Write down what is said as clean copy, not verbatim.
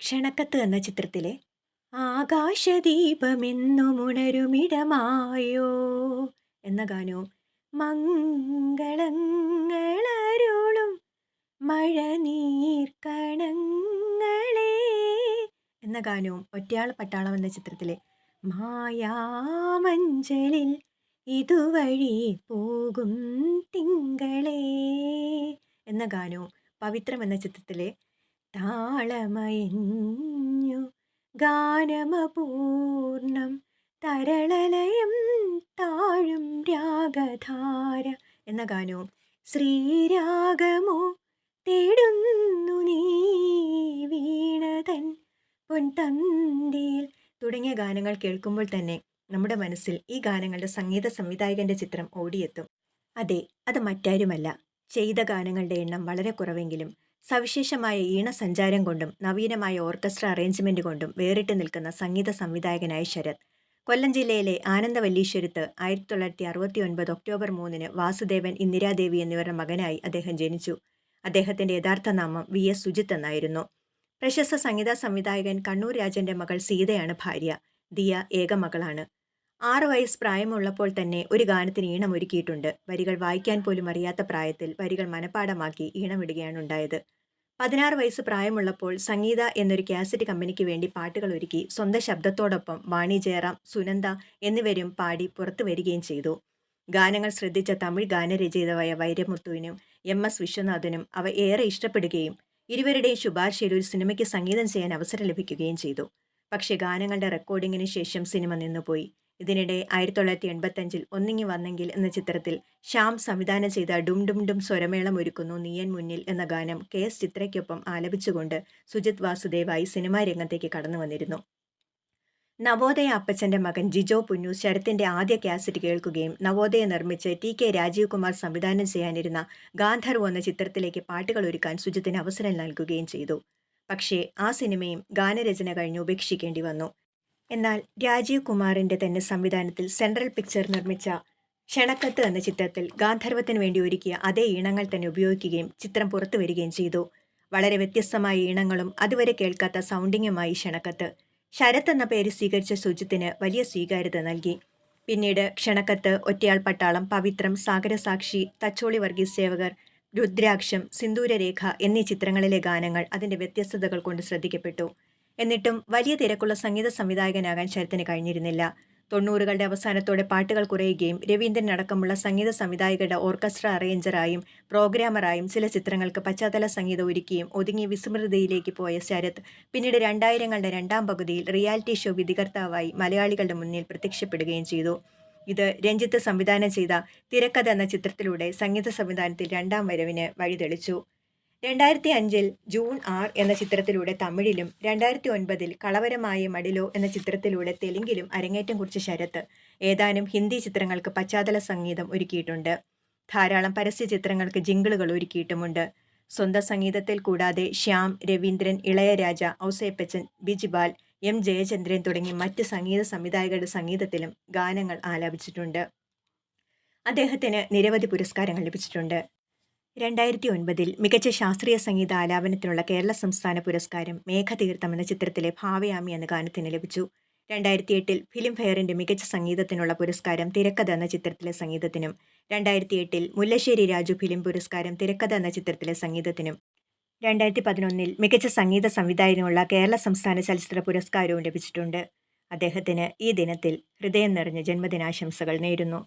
ക്ഷണക്കത്ത് എന്ന ചിത്രത്തിലെ ആകാശദീപമെന്നുമുണരുമിടമായോ എന്ന ഗാനവും മംഗളങ്ങളരുളും മഴനീർക്കണങ്ങളെ എന്ന ഗാനവും ഒറ്റയാൾ പട്ടാളം എന്ന ചിത്രത്തിലെ മായാമഞ്ചലിൽ ഇതുവഴി പോകും തിങ്കളേ എന്ന ഗാനവും പവിത്രം എന്ന ചിത്രത്തിലെ താളമയഞ്ഞു ഗാനമപൂർണം തരളലയം താഴും രാഗധാര എന്ന ഗാനവും ശ്രീരാഗമോ തേടുന്നു നീ വീണതൻ പൊൻതന്തിയിൽ തുടങ്ങിയ ഗാനങ്ങൾ കേൾക്കുമ്പോൾ തന്നെ നമ്മുടെ മനസ്സിൽ ഈ ഗാനങ്ങളുടെ സംഗീത സംവിധായകന്റെ ചിത്രം ഓടിയെത്തും. അതെ, അത് മറ്റാരുമല്ല, ചെയ്ത ഗാനങ്ങളുടെ എണ്ണം വളരെ കുറവെങ്കിലും സവിശേഷമായ ഈണസഞ്ചാരം കൊണ്ടും നവീനമായ ഓർക്കസ്ട്ര അറേഞ്ച്മെന്റ് കൊണ്ടും വേറിട്ട് നിൽക്കുന്ന സംഗീത സംവിധായകനായ ശരത്. കൊല്ലം ജില്ലയിലെ ആനന്ദവല്ലീശ്വരത്ത് 1969 ഒക്ടോബർ 3 വാസുദേവൻ, ഇന്ദിരാദേവി എന്നിവരുടെ മകനായി അദ്ദേഹം ജനിച്ചു. അദ്ദേഹത്തിന്റെ യഥാർത്ഥ നാമം VS സുജിത്ത് എന്നായിരുന്നു. പ്രശസ്ത സംഗീത സംവിധായകൻ കണ്ണൂർ രാജന്റെ മകൾ സീതയാണ് ഭാര്യ. ദിയ ഏക മകളാണ്. 6 വയസ്സ് പ്രായമുള്ളപ്പോൾ തന്നെ ഒരു ഗാനത്തിന് ഈണമൊരുക്കിയിട്ടുണ്ട്. വരികൾ വായിക്കാൻ പോലും അറിയാത്ത പ്രായത്തിൽ വരികൾ മനഃപ്പാഠമാക്കി ഈണമിടുകയാണ് ഉണ്ടായത്. 16 വയസ്സ് പ്രായമുള്ളപ്പോൾ സംഗീത എന്നൊരു കാസറ്റ് കമ്പനിക്ക് വേണ്ടി പാട്ടുകൾ ഒരുക്കി സ്വന്തം ശബ്ദത്തോടൊപ്പം വാണി ജയറാം, സുനന്ദ എന്നിവരും പാടി പുറത്തു വരികയും ചെയ്തു. ഗാനങ്ങൾ ശ്രദ്ധിച്ച തമിഴ് ഗാനരചയിതാവായ വൈരമുത്തുവിനും MS വിശ്വനാഥനും അവ ഏറെ ഇഷ്ടപ്പെടുകയും ഇരുവരുടെയും ശുപാർശയിൽ ഒരു സിനിമയ്ക്ക് സംഗീതം ചെയ്യാൻ അവസരം ലഭിക്കുകയും ചെയ്തു. പക്ഷേ ഗാനങ്ങളുടെ റെക്കോർഡിങ്ങിന് ശേഷം സിനിമ നിന്നുപോയി. ഇതിനിടെ 1985 ഒന്നിങ്ങി വന്നെങ്കിൽ എന്ന ചിത്രത്തിൽ ശ്യാം സംവിധാനം ചെയ്ത ഡും ഡും ഡും സ്വരമേളം ഒരുക്കുന്നു നീയൻ മുന്നിൽ എന്ന ഗാനം KS ചിത്രയ്ക്കൊപ്പം ആലപിച്ചുകൊണ്ട് സുജിത് വാസുദേവായി സിനിമാ രംഗത്തേക്ക് കടന്നു വന്നിരുന്നു. നവോദയ അപ്പച്ചന്റെ മകൻ ജിജോ പുന്നു ശരത്തിന്റെ ആദ്യ കാസറ്റ് കേൾക്കുകയും നവോദയ നിർമ്മിച്ച് TK രാജീവ് കുമാർ സംവിധാനം ചെയ്യാനിരുന്ന ഗാന്ധർവ് എന്ന ചിത്രത്തിലേക്ക് പാട്ടുകൾ ഒരുക്കാൻ സുജിത്തിന് അവസരം നൽകുകയും ചെയ്തു. പക്ഷേ ആ സിനിമയും ഗാനരചന കഴിഞ്ഞ് ഉപേക്ഷിക്കേണ്ടി വന്നു. എന്നാൽ രാജീവ് കുമാറിന്റെ തന്നെ സംവിധാനത്തിൽ സെൻട്രൽ പിക്ചർ നിർമ്മിച്ച ക്ഷണക്കത്ത് എന്ന ചിത്രത്തിൽ ഗാന്ധർവത്തിന് വേണ്ടി ഒരുക്കിയ അതേ ഈണങ്ങൾ തന്നെ ഉപയോഗിക്കുകയും ചിത്രം പുറത്തു വരികയും ചെയ്തു. വളരെ വ്യത്യസ്തമായ ഈണങ്ങളും അതുവരെ കേൾക്കാത്ത സൗണ്ടിങ്ങുമായി ക്ഷണക്കത്ത്. ശരത് എന്ന പേര് സ്വീകരിച്ച സുജിത്തിന് വലിയ സ്വീകാര്യത നൽകി. പിന്നീട് ക്ഷണക്കത്ത്, ഒറ്റയാൾ പട്ടാളം, പവിത്രം, സാഗരസാക്ഷി, തച്ചോളി വർഗീസ് സേവകർ, രുദ്രാക്ഷം, സിന്ദൂരരേഖ എന്നീ ചിത്രങ്ങളിലെ ഗാനങ്ങൾ അതിന്റെ വ്യത്യസ്തതകൾ കൊണ്ട് ശ്രദ്ധിക്കപ്പെട്ടു. എന്നിട്ടും വലിയ തിരക്കുള്ള സംഗീത സംവിധായകനാകാൻ ശരത്തിന് കഴിഞ്ഞിരുന്നില്ല. 90കളുടെ അവസാനത്തോടെ പാട്ടുകൾ കുറയുകയും രവീന്ദ്രൻ അടക്കമുള്ള സംഗീത സംവിധായകരുടെ ഓർക്കസ്ട്ര അറേഞ്ചറായും പ്രോഗ്രാമറായും ചില ചിത്രങ്ങൾക്ക് പശ്ചാത്തല സംഗീതം ഒരുക്കിയും ഒതുങ്ങി വിസ്മൃതിയിലേക്ക് പോയ ശരത് പിന്നീട് 2000കളുടെ രണ്ടാം പകുതിയിൽ റിയാലിറ്റി ഷോ വിധികർത്താവായി മലയാളികളുടെ മുന്നിൽ പ്രത്യക്ഷപ്പെടുകയും ചെയ്തു. ഇത് രഞ്ജിത്ത് സംവിധാനം ചെയ്ത തിരക്കഥ എന്ന ചിത്രത്തിലൂടെ സംഗീത സംവിധാനത്തിൽ രണ്ടാം വരവിന് വഴിതെളിച്ചു. 2005 ജൂൺ 6 എന്ന ചിത്രത്തിലൂടെ തമിഴിലും 2009 കളവരമായ മടിലോ എന്ന ചിത്രത്തിലൂടെ തെലുങ്കിലും അരങ്ങേറ്റം കുറിച്ച ശരത് ഏതാനും ഹിന്ദി ചിത്രങ്ങൾക്ക് പശ്ചാത്തല സംഗീതം ഒരുക്കിയിട്ടുണ്ട്. ധാരാളം പരസ്യ ചിത്രങ്ങൾക്ക് ജിങ്കിളുകൾ ഒരുക്കിയിട്ടുമുണ്ട്. സ്വന്തം സംഗീതത്തിൽ കൂടാതെ ശ്യാം, രവീന്ദ്രൻ, ഇളയരാജ, ഔസേപ്പച്ചൻ, ബിജിപാൽ, M ജയചന്ദ്രൻ തുടങ്ങി മറ്റ് സംഗീത സംവിധായകരുടെ സംഗീതത്തിലും ഗാനങ്ങൾ ആലപിച്ചിട്ടുണ്ട്. അദ്ദേഹത്തിന് നിരവധി പുരസ്കാരങ്ങൾ ലഭിച്ചിട്ടുണ്ട്. 2009 മികച്ച ശാസ്ത്രീയ സംഗീത ആലാപനത്തിനുള്ള കേരള സംസ്ഥാന പുരസ്കാരം മേഘതീർത്ഥം എന്ന ചിത്രത്തിലെ ഭാവയാമി എന്ന ഗാനത്തിന് ലഭിച്ചു. 2008 ഫിലിം ഫെയറിന്റെ മികച്ച സംഗീതത്തിനുള്ള പുരസ്കാരം തിരക്കഥ എന്ന ചിത്രത്തിലെ സംഗീതത്തിനും, 2008 മുല്ലശ്ശേരി രാജു ഫിലിം പുരസ്കാരം തിരക്കഥ എന്ന ചിത്രത്തിലെ സംഗീതത്തിനും, 2011 മികച്ച സംഗീത സംവിധായകനുള്ള കേരള സംസ്ഥാന ചലച്ചിത്ര പുരസ്കാരവും ലഭിച്ചിട്ടുണ്ട്. അദ്ദേഹത്തിന് ഈ ദിനത്തിൽ ഹൃദയം നിറഞ്ഞ ജന്മദിനാശംസകൾ നേരുന്നു.